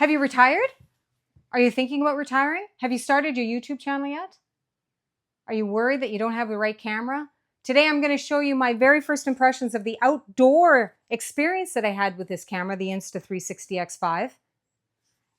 Have you retired? Are you thinking about retiring? Have you started your YouTube channel yet? Are you worried that you don't have the right camera? Today I'm going to show you my very first impressions of the outdoor experience that I had with this camera, the Insta 360 X5,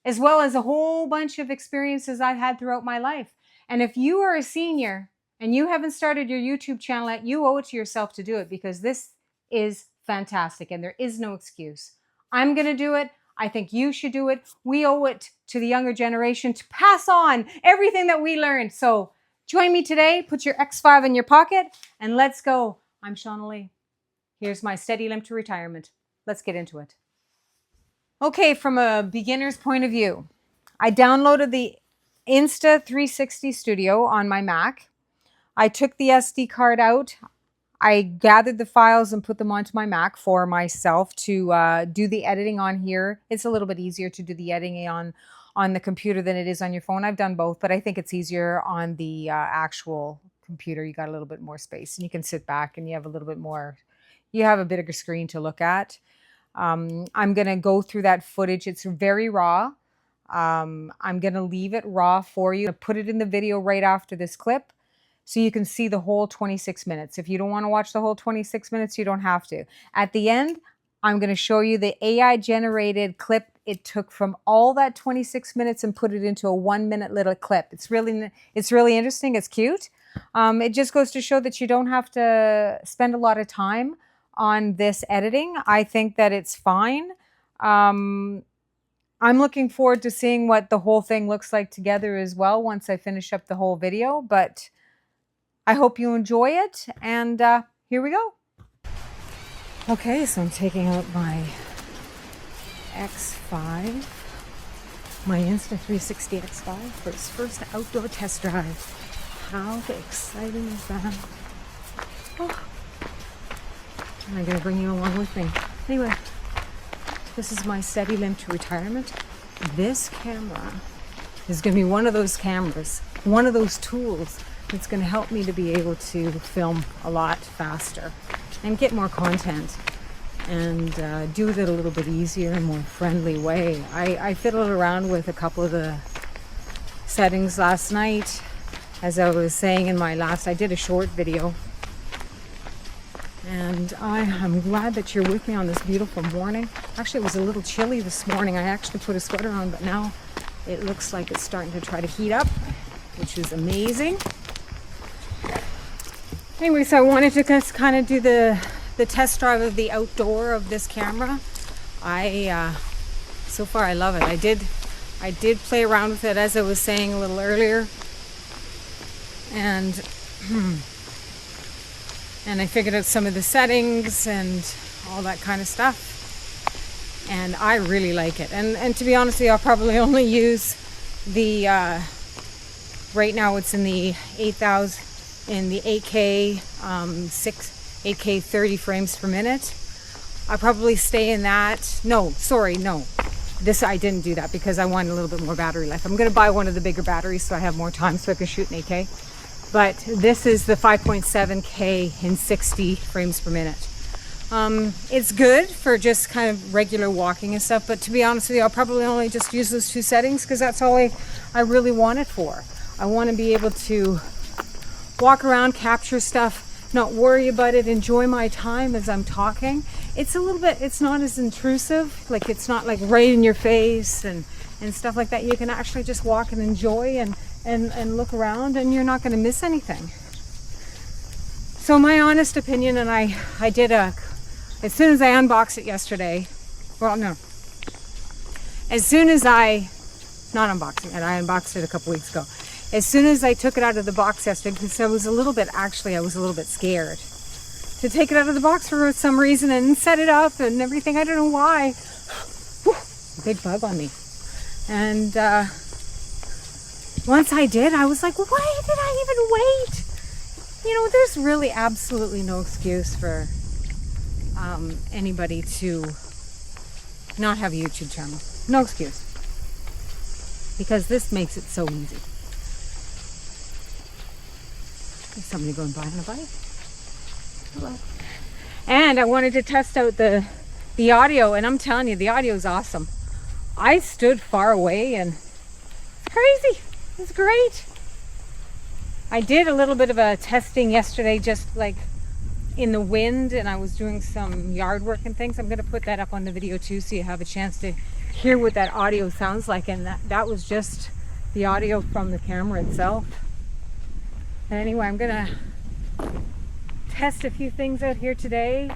as well as a whole bunch of experiences I've had throughout my life. And if you are a senior and you haven't started your YouTube channel yet, you owe it to yourself to do it, because this is fantastic and there is no excuse. I'm going to do it. I think you should do it. We owe it to the younger generation to pass on everything that we learned. So join me today. Put your X5 in your pocket and let's go. I'm Shaunalee. Here's my steady limp to retirement. Let's get into it. Okay, from a beginner's point of view, I downloaded the Insta 360 Studio on my Mac. I took the SD card out. I gathered the files and put them onto my Mac for myself to do the editing on here. It's a little bit easier to do the editing on the computer than it is on your phone. I've done both, but I think it's easier on the actual computer. You got a little bit more space and you can sit back and you have a little bit more, you have a bigger screen to look at. I'm going to go through that footage. It's very raw. I'm going to leave it raw for you. Put it in the video right after this clip, so you can see the whole 26 minutes. If you don't want to watch the whole 26 minutes, you don't have to. At the end, I'm going to show you the AI generated clip it took from all that 26 minutes and put it into a 1 minute little clip. It's really interesting. It's cute. It just goes to show that you don't have to spend a lot of time on this editing. I think that it's fine. I'm looking forward to seeing what the whole thing looks like together as well once I finish up the whole video, but I hope you enjoy it, and here we go. Okay, so I'm taking out my X5, my Insta 360 X5 for its first outdoor test drive. How exciting is that? Oh. And I'm going to bring you along with me. Anyway, this is my steady limp to retirement. This camera is going to be one of those cameras, one of those tools it's going to help me to be able to film a lot faster and get more content and do it a little bit easier and more friendly way. I fiddled around with a couple of the settings last night. As I was saying in my last, I did a short video. And I'm glad that you're with me on this beautiful morning. Actually, it was a little chilly this morning. I actually put a sweater on, but now it looks like it's starting to try to heat up, which is amazing. Anyway, so I wanted to just kind of do the test drive of the outdoor of this camera. So far I love it. I did play around with it, as I was saying a little earlier, and I figured out some of the settings and all that kind of stuff, and I really like it. And to be honest with you, I'll probably only use the right now it's in the 8,000 in the 8K 8K 30 frames per minute. I'll probably stay in that. No, this I didn't do that because I wanted a little bit more battery life. I'm going to buy one of the bigger batteries so I have more time so I can shoot in 8K. But this is the 5.7K in 60 frames per minute. It's good for just kind of regular walking and stuff, but to be honest with you, I'll probably only just use those two settings because that's all I really want it for. I want to be able to walk around, capture stuff, not worry about it, enjoy my time as I'm talking. It's a little bit, it's not as intrusive, like it's not like right in your face and stuff like that. You can actually just walk and enjoy and look around, and you're not going to miss anything. So my honest opinion, and I did as soon as I unboxed it yesterday, well no, as soon as not unboxing it, I unboxed it a couple weeks ago. As soon as I took it out of the box yesterday, because I was a little bit scared to take it out of the box for some reason and set it up and everything. I don't know why. Whew, big bug on me. And once I did, I was like, why did I even wait? You know, there's really absolutely no excuse for anybody to not have a YouTube channel. No excuse. Because this makes it so easy. There's somebody going by on a bike. Hello. And I wanted to test out the audio, and I'm telling you, the audio is awesome. I stood far away and it's crazy. It's great. I did a little bit of a testing yesterday, just like in the wind, and I was doing some yard work and things. I'm going to put that up on the video too, so you have a chance to hear what that audio sounds like. And that was just the audio from the camera itself. And anyway, I'm going to test a few things out here today,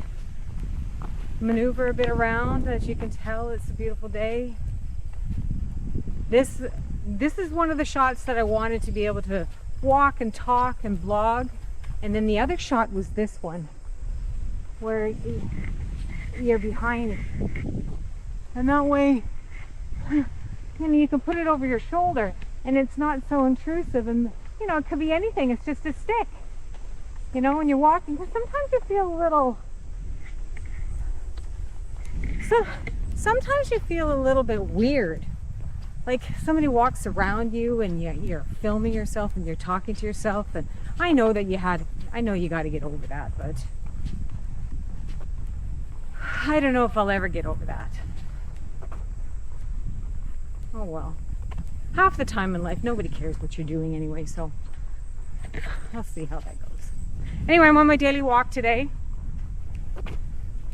maneuver a bit around. As you can tell, it's a beautiful day. This is one of the shots that I wanted to be able to walk and talk and vlog. And then the other shot was this one, where you're behind, and that way, you can put it over your shoulder, and it's not so intrusive. And it could be anything. It's just a stick, when you're walking. Because sometimes you feel a little. Sometimes you feel a little bit weird. Like somebody walks around you and you're filming yourself and you're talking to yourself. And I know you got to get over that, but I don't know if I'll ever get over that. Oh well. Half the time in life, nobody cares what you're doing anyway, so I'll see how that goes. Anyway, I'm on my daily walk today.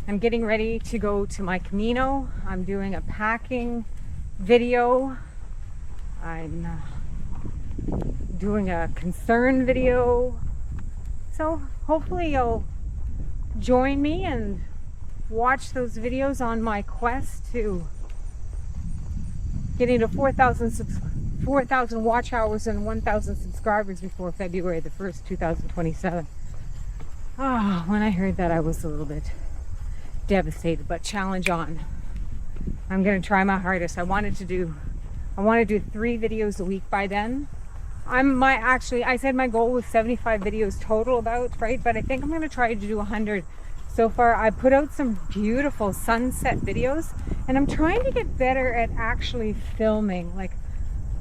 I'm getting ready to go to my Camino. I'm doing a packing video. I'm doing a concern video. So hopefully you'll join me and watch those videos on my quest to getting to 4,000 watch hours and 1,000 subscribers before February the 1st, 2027. Oh, when I heard that, I was a little bit devastated, but challenge on. I'm going to try my hardest. I want to do 3 videos a week by then. I said my goal was 75 videos total about, right? But I think I'm going to try to do 100 so far. I put out some beautiful sunset videos, and I'm trying to get better at actually filming. Like,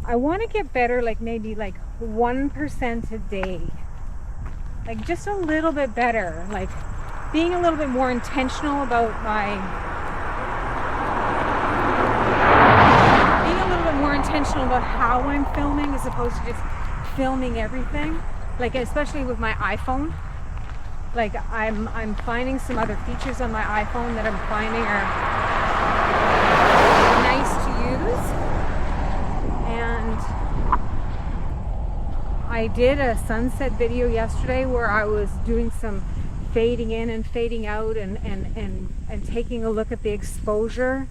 I want to get better, like maybe like 1% a day. Like just a little bit better. Like being a little bit more intentional about how I'm filming, as opposed to just filming everything. Like especially with my iPhone. Like I'm finding some other features on my iPhone that I'm finding are nice to use. And I did a sunset video yesterday where I was doing some fading in and fading out and taking a look at the exposure.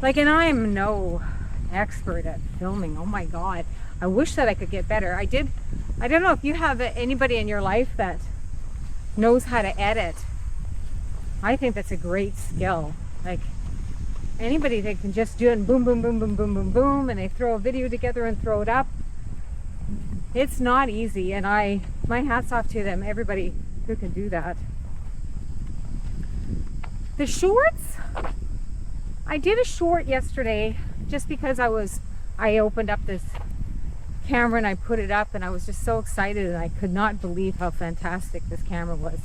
Like, and I'm no expert at filming. Oh my god, I wish that I could get better. I don't know if you have anybody in your life that knows how to edit. I think that's a great skill. Like anybody that can just do it and boom boom boom boom boom boom boom, and they throw a video together and throw it up. It's not easy, and my hat's off to them, everybody who can do that. The shorts, I did a short yesterday just because I opened up this camera and I put it up, and I was just so excited, and I could not believe how fantastic this camera was.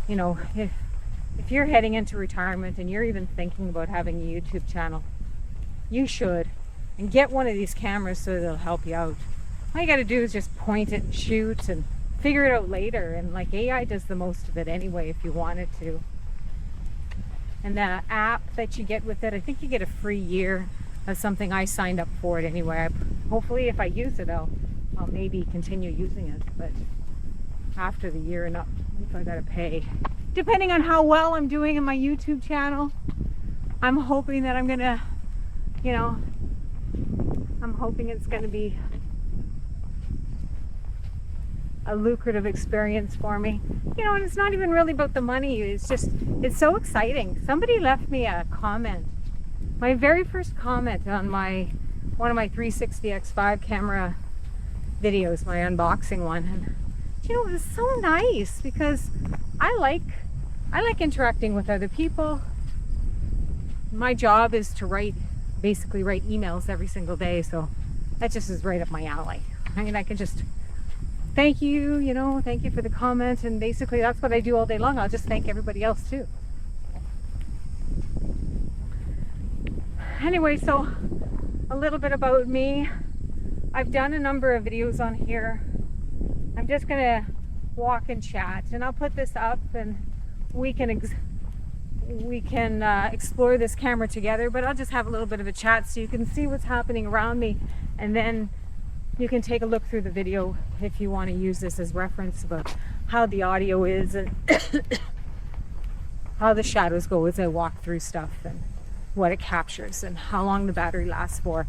If you're heading into retirement and you're even thinking about having a YouTube channel, you should, and get one of these cameras so they'll help you out. All you got to do is just point it and shoot and figure it out later, and like AI does the most of it anyway if you wanted to. And the app that you get with it, I think you get a free year of something. I signed up for it anyway. Hopefully if I use it, I'll maybe continue using it, but after the year, not if I gotta pay. Depending on how well I'm doing in my YouTube channel, I'm hoping that I'm gonna, I'm hoping it's gonna be a lucrative experience for me. And it's not even really about the money. It's so exciting. Somebody left me a comment. My very first comment on one of my 360 X5 Camara videos, my unboxing one. And it was so nice because I like interacting with other people. My job is to basically write emails every single day, so that just is right up my alley. I mean, I can just thank you, thank you for the comment, and basically that's what I do all day long. I'll just thank everybody else too. Anyway, so a little bit about me. I've done a number of videos on here. I'm just gonna walk and chat, and I'll put this up, and we can explore this camera together, but I'll just have a little bit of a chat so you can see what's happening around me, and then you can take a look through the video if you want to use this as reference about how the audio is and how the shadows go as I walk through stuff, and what it captures and how long the battery lasts for.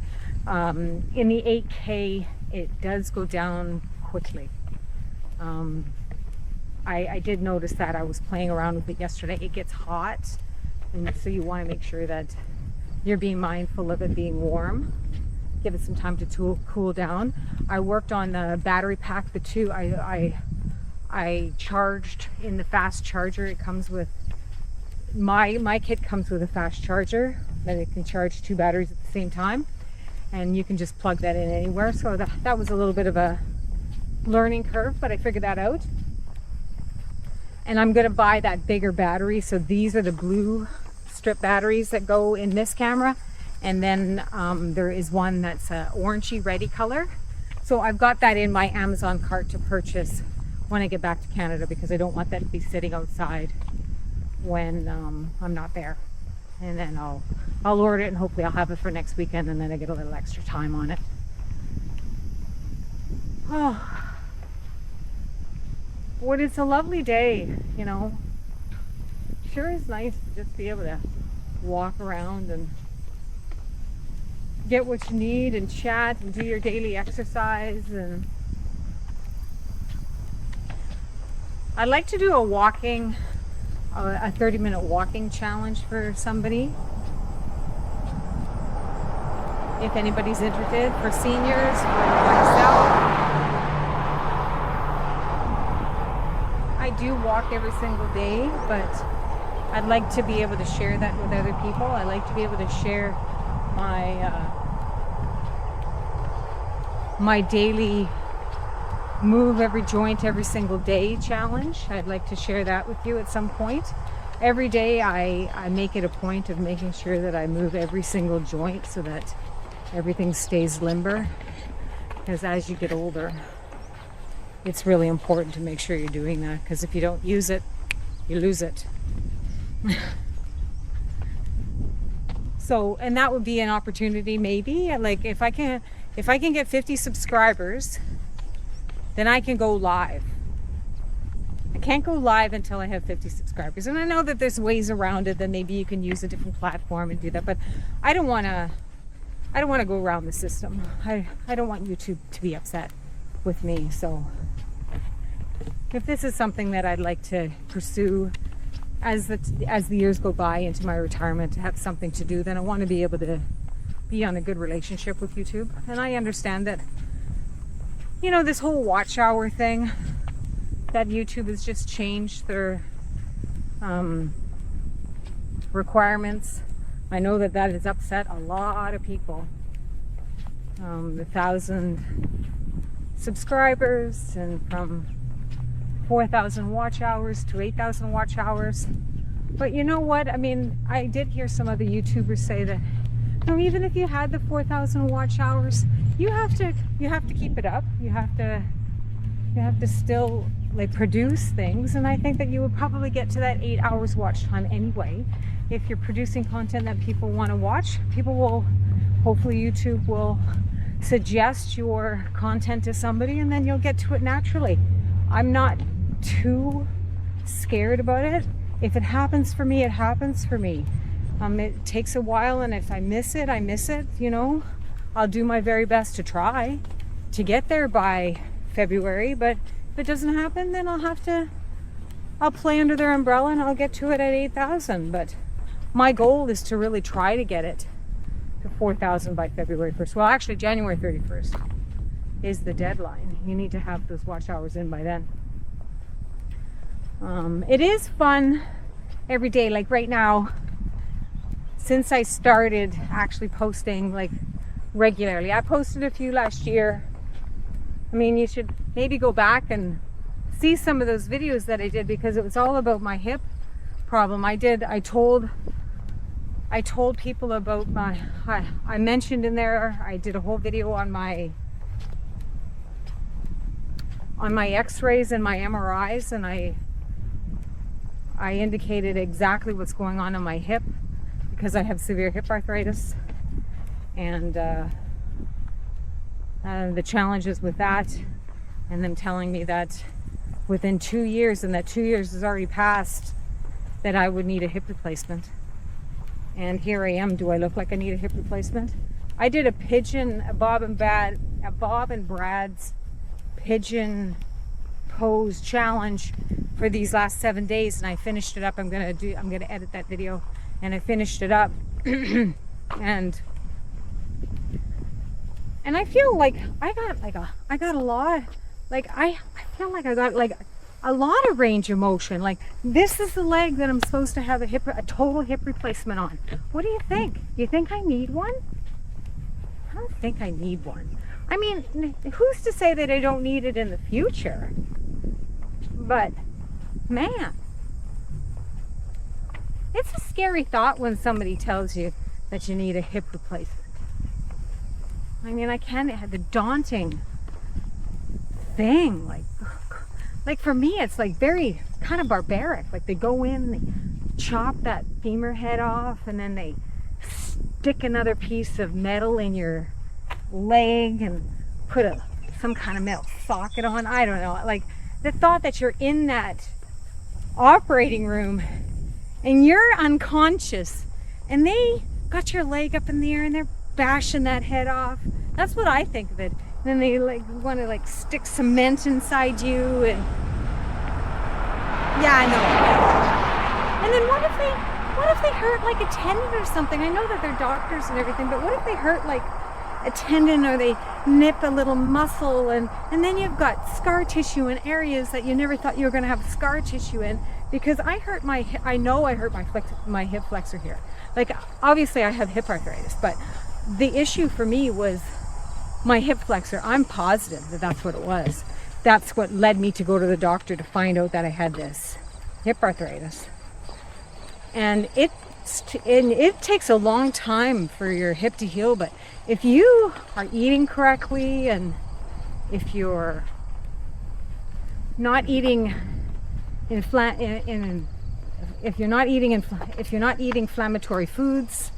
In the 8K it does go down quickly. I did notice that. I was playing around with it yesterday. It gets hot, and so you want to make sure that you're being mindful of it being warm. Give it some time to cool down. I worked on the battery pack, the two. I charged in the fast charger. It comes with my kit comes with a fast charger that it can charge 2 batteries at the same time, and you can just plug that in anywhere. So that was a little bit of a learning curve, but I figured that out. And I'm gonna buy that bigger battery. So these are the blue strip batteries that go in this camera, and then there is one that's a orangey ready color. So I've got that in my Amazon cart to purchase when I get back to Canada, because I don't want that to be sitting outside when I'm not there. And then I'll order it, and hopefully I'll have it for next weekend, and then I get a little extra time on it. Oh, well, it's a lovely day, you know. Sure is nice to just be able to walk around and get what you need and chat and do your daily exercise. And I'd like to do a 30-minute walking challenge for somebody, if anybody's interested, for seniors, for myself. I do walk every single day, but I'd like to be able to share that with other people. I like to be able to share my daily move every joint every single day challenge. I'd like to share that with you at some point. Every day I make it a point of making sure that I move every single joint so that everything stays limber, because as you get older, it's really important to make sure you're doing that, because if you don't use it, you lose it. So, and that would be an opportunity, maybe, like if I can get 50 subscribers, then I can go live. I can't go live until I have 50 subscribers. And I know that there's ways around it, that maybe you can use a different platform and do that, but I don't want to go around the system. I don't want YouTube to be upset with me. So if this is something that I'd like to pursue as the years go by into my retirement, to have something to do, then I want to be able to be on a good relationship with YouTube. And I understand that, you know, this whole watch hour thing, that YouTube has just changed their requirements. I know that has upset a lot of people. The 1,000 subscribers, and from 4,000 watch hours to 8,000 watch hours. But you know what? I mean, I did hear some other YouTubers say that, you know, even if you had the 4,000 watch hours, you have to keep it up. You have to still like produce things. And I think that you would probably get to that 8 hours watch time anyway. If you're producing content that people want to watch, hopefully YouTube will suggest your content to somebody, and then you'll get to it naturally. I'm not too scared about it. If it happens for me, it happens for me. It takes a while, and if I miss it, I miss it, you know. I'll do my very best to try to get there by February, but if it doesn't happen, then I'll play under their umbrella, and I'll get to it at 8,000. But my goal is to really try to get it to 4,000 by February 1st. Well, actually, January 31st is the deadline. You need to have those watch hours in by then. It is fun every day. Like right now, since I started actually posting like regularly, I posted a few last year. I mean, you should maybe go back and see some of those videos that I did, because it was all about my hip problem. I told I told people about I mentioned in there, I did a whole video on my x-rays and my MRIs, and I indicated exactly what's going on in my hip, because I have severe hip arthritis, and the challenges with that, and them telling me that within 2 years, and that 2 years has already passed, that I would need a hip replacement. And here I am. Do I look like I need a hip replacement? I did a Bob and Brad's pigeon pose challenge for these last 7 days, and I finished it up. I'm gonna edit that video, and I finished it up. and I feel like I got a lot, like I feel like I got like a lot of range of motion. Like, this is the leg that I'm supposed to have a total hip replacement on. What do you think? Do you think I need one? I don't think I need one. I mean, who's to say that I don't need it in the future? But man, it's a scary thought when somebody tells you that you need a hip replacement. I mean, I can't have the daunting thing. Like for me, it's like very kind of barbaric. Like, they go in, they chop that femur head off, and then they stick another piece of metal in your leg and put some kind of metal socket on. I don't know. Like, the thought that you're in that operating room and you're unconscious, and they got your leg up in the air and they're bashing that head off. That's what I think of it. And then they like want to like stick cement inside you, and yeah, I know. And then what if they hurt like a tendon or something? I know that they're doctors and everything, but what if they hurt like a tendon, or they nip a little muscle, and then you've got scar tissue in areas that you never thought you were going to have scar tissue in? Because I know I hurt my hip flexor here. Like, obviously I have hip arthritis, but the issue for me was my hip flexor. I'm positive that that's what it was. That's what led me to go to the doctor to find out that I had this hip arthritis. And it takes a long time for your hip to heal, but if you are eating correctly, and if you're not eating if you're not eating inflammatory foods,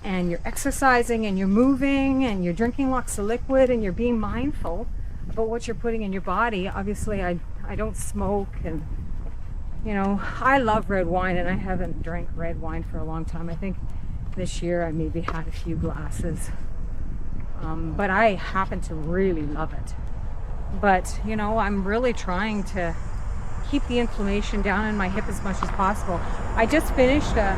and you're exercising, and you're moving, and you're drinking lots of liquid, and you're being mindful about what you're putting in your body. Obviously I don't smoke, and you know, I love red wine, and I haven't drank red wine for a long time. I think this year I maybe had a few glasses, but I happen to really love it. But you know, I'm really trying to keep the inflammation down in my hip as much as possible. I just finished a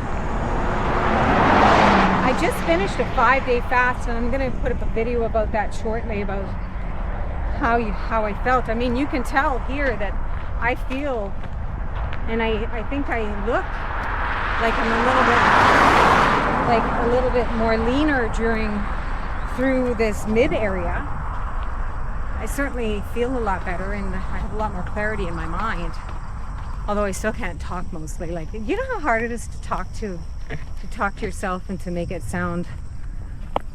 5-day fast, and I'm going to put up a video about that shortly, about how I felt. I mean, you can tell here that I feel, and I think I look like I'm a little bit more leaner through this mid area. I certainly feel a lot better, and I have a lot more clarity in my mind. Although I still can't talk mostly. Like, you know how hard it is to talk to yourself and to make it sound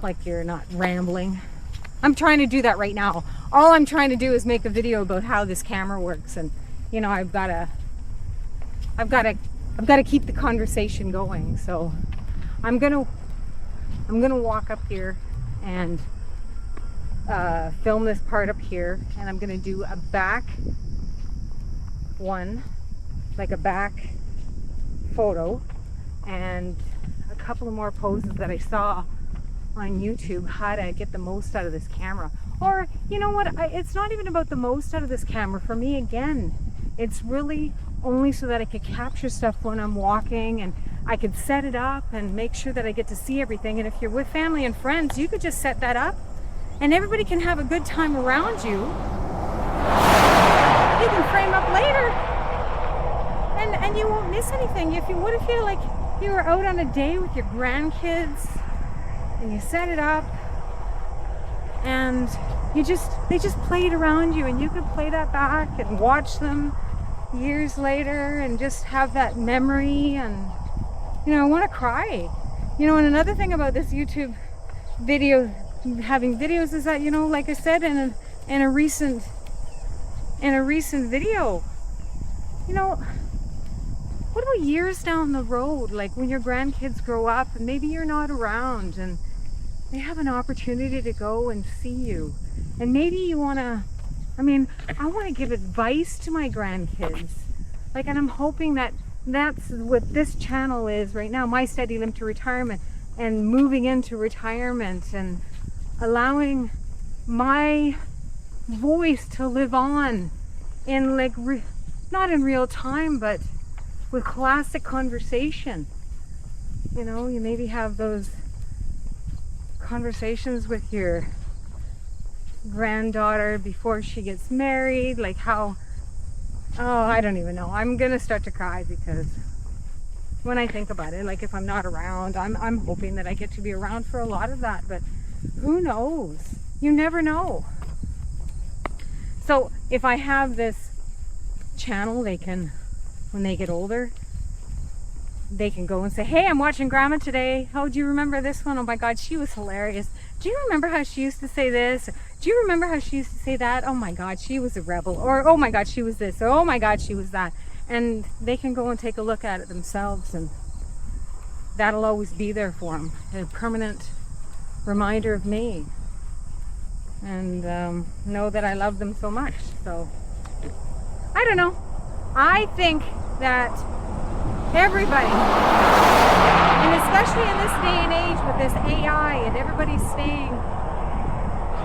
like you're not rambling. I'm trying to do that right now. All I'm trying to do is make a video about how this camera works, and you know, I've got to keep the conversation going. So I'm gonna walk up here and film this part up here, and I'm gonna do a back one, like a back photo, and a couple of more poses that I saw on YouTube, how to get the most out of this camera. Or you know what, it's not even about the most out of this camera for me. Again, it's really only so that I could capture stuff when I'm walking, and I could set it up and make sure that I get to see everything. And if you're with family and friends, you could just set that up and everybody can have a good time around you. You can frame up later, and you won't miss anything. What if you like you were out on a day with your grandkids, and you set it up, and they just played around you, and you could play that back and watch them years later and just have that memory. And you know, I want to cry. You know, and another thing about this YouTube video, having videos, is that, you know, like I said in a recent video, you know, what about years down the road, like when your grandkids grow up and maybe you're not around and they have an opportunity to go and see you, and maybe you want to, I mean, I want to give advice to my grandkids, like, and I'm hoping that that's what this channel is right now, my steady limp to retirement, and moving into retirement and allowing my voice to live on in, like, not in real time, but with classic conversation. You know, you maybe have those conversations with your granddaughter before she gets married, like how, oh, I don't even know. I'm gonna start to cry because when I think about it, like, if I'm not around, I'm hoping that I get to be around for a lot of that, but who knows? You never know. So if I have this channel, they can, when they get older, they can go and say, hey, I'm watching Grandma today. Oh, do you remember this one? Oh my God, she was hilarious. Do you remember how she used to say this? Do you remember how she used to say that? Oh my God, she was a rebel. Or, oh my God, she was this. Or, oh my God, she was that. And they can go and take a look at it themselves, and that'll always be there for them. A permanent reminder of me. And know that I love them so much. So, I don't know. I think that everybody, and especially in this day and age with this AI and everybody staying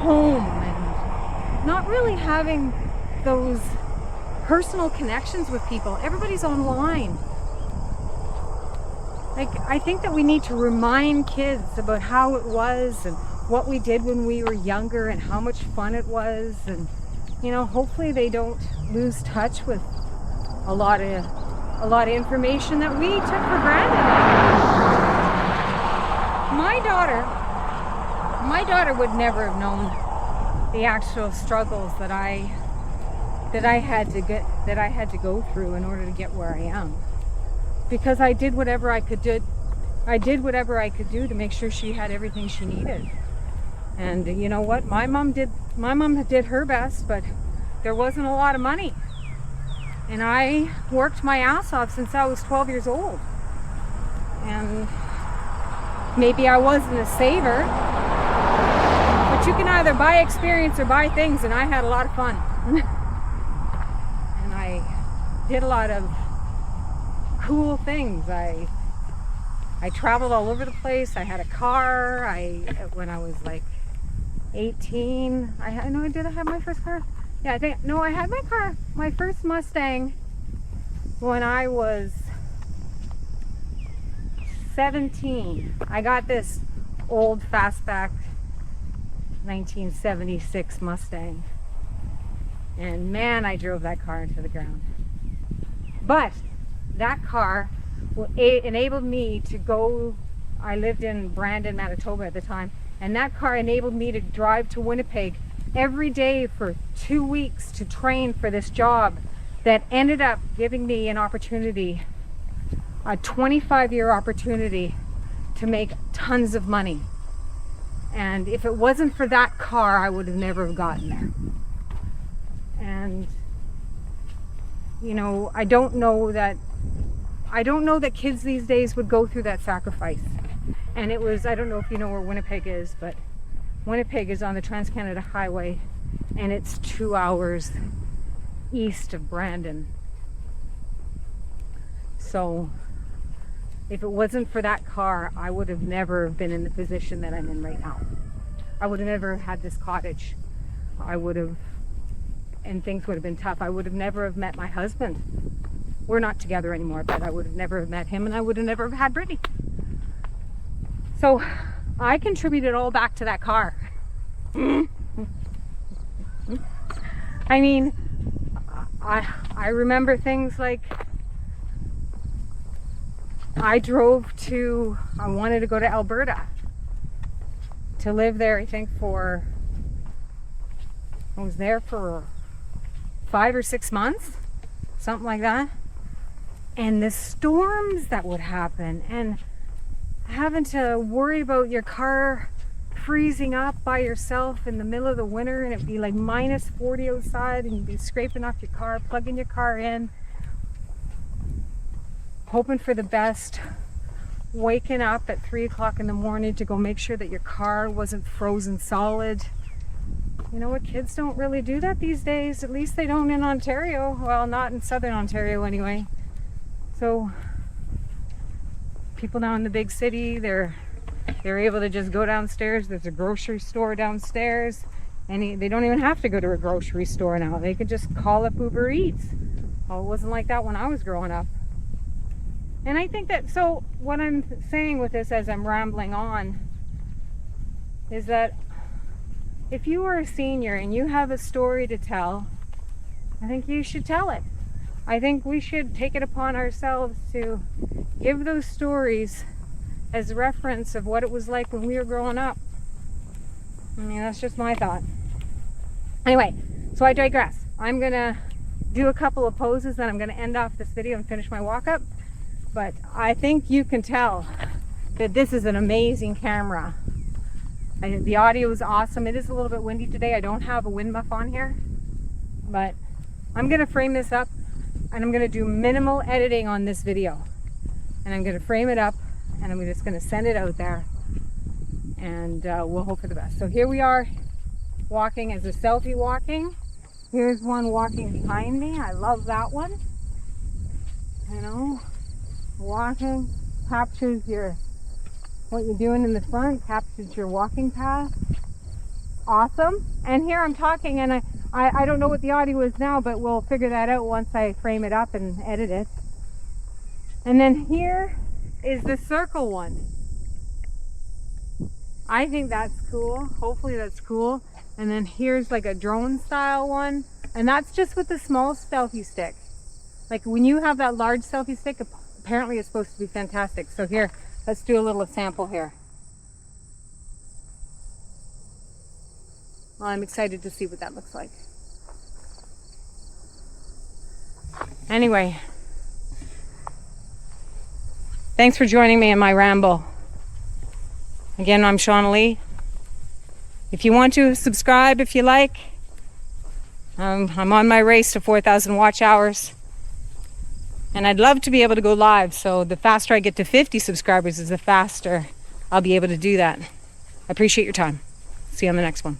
home and not really having those personal connections with people, everybody's online. Like, I think that we need to remind kids about how it was and what we did when we were younger and how much fun it was, and, you know, hopefully they don't lose touch with a lot of information that we took for granted. My daughter would never have known the actual struggles that I had to go through in order to get where I am, because I did whatever I could do. I did whatever I could do to make sure she had everything she needed. And you know what? My mom did her best, but there wasn't a lot of money. And I worked my ass off since I was 12 years old. And maybe I wasn't a saver, but you can either buy experience or buy things, and I had a lot of fun. And I did a lot of cool things. I traveled all over the place. I had a car. When I was like 18, did I have my first car? Yeah, I had my car, my first Mustang, when I was 17. I got this old fastback 1976 Mustang. And man, I drove that car into the ground. But that car enabled me to go, I lived in Brandon, Manitoba at the time, and that car enabled me to drive to Winnipeg every day for 2 weeks to train for this job that ended up giving me an opportunity, a 25-year opportunity to make tons of money. And if it wasn't for that car, I would have never gotten there. And you know, I don't know that kids these days would go through that sacrifice. And it was, I don't know if you know where Winnipeg is, but Winnipeg is on the Trans-Canada Highway, and it's 2 hours east of Brandon. So if it wasn't for that car, I would have never been in the position that I'm in right now. I would have never had this cottage. And things would have been tough. I would have never have met my husband. We're not together anymore, but I would have never have met him, and I would have never have had Brittany. So I contributed all back to that car. I mean, I remember things like I wanted to go to Alberta to live there, I was there for 5 or 6 months, something like that. And the storms that would happen, and having to worry about your car freezing up by yourself in the middle of the winter, and it'd be like -40 outside, and you'd be scraping off your car, plugging your car in, hoping for the best, waking up at 3 o'clock in the morning to go make sure that your car wasn't frozen solid. You know what, kids don't really do that these days. At least they don't in Ontario. Well, not in southern Ontario anyway. So people now in the big city, they're able to just go downstairs. There's a grocery store downstairs, and they don't even have to go to a grocery store now. They could just call up Uber Eats. Well, it wasn't like that when I was growing up. And I think that, so what I'm saying with this as I'm rambling on is that if you are a senior and you have a story to tell, I think you should tell it. I think we should take it upon ourselves to give those stories as reference of what it was like when we were growing up. I mean, that's just my thought. Anyway, so I digress. I'm gonna do a couple of poses, then I'm gonna end off this video and finish my walk up. But I think you can tell that this is an amazing camera. The audio is awesome. It is a little bit windy today. I don't have a wind muff on here, but I'm gonna frame this up and I'm gonna do minimal editing on this video. And I'm gonna frame it up and I'm just gonna send it out there, and we'll hope for the best. So here we are walking as a selfie walking. Here's one walking behind me. I love that one. You know, walking captures what you're doing in the front, captures your walking path. Awesome. And here I'm talking, and I don't know what the audio is now, but we'll figure that out once I frame it up and edit it. And then here is the circle one. I think that's cool. Hopefully that's cool. And then here's like a drone style one, and that's just with the small selfie stick. Like when you have that large selfie stick, apparently it's supposed to be fantastic. So here, let's do a little sample here. Well, I'm excited to see what that looks like. Anyway, thanks for joining me in my ramble. Again, I'm Shaunalee. If you want to subscribe, if you like, I'm on my race to 4,000 watch hours. And I'd love to be able to go live, so the faster I get to 50 subscribers is the faster I'll be able to do that. I appreciate your time. See you on the next one.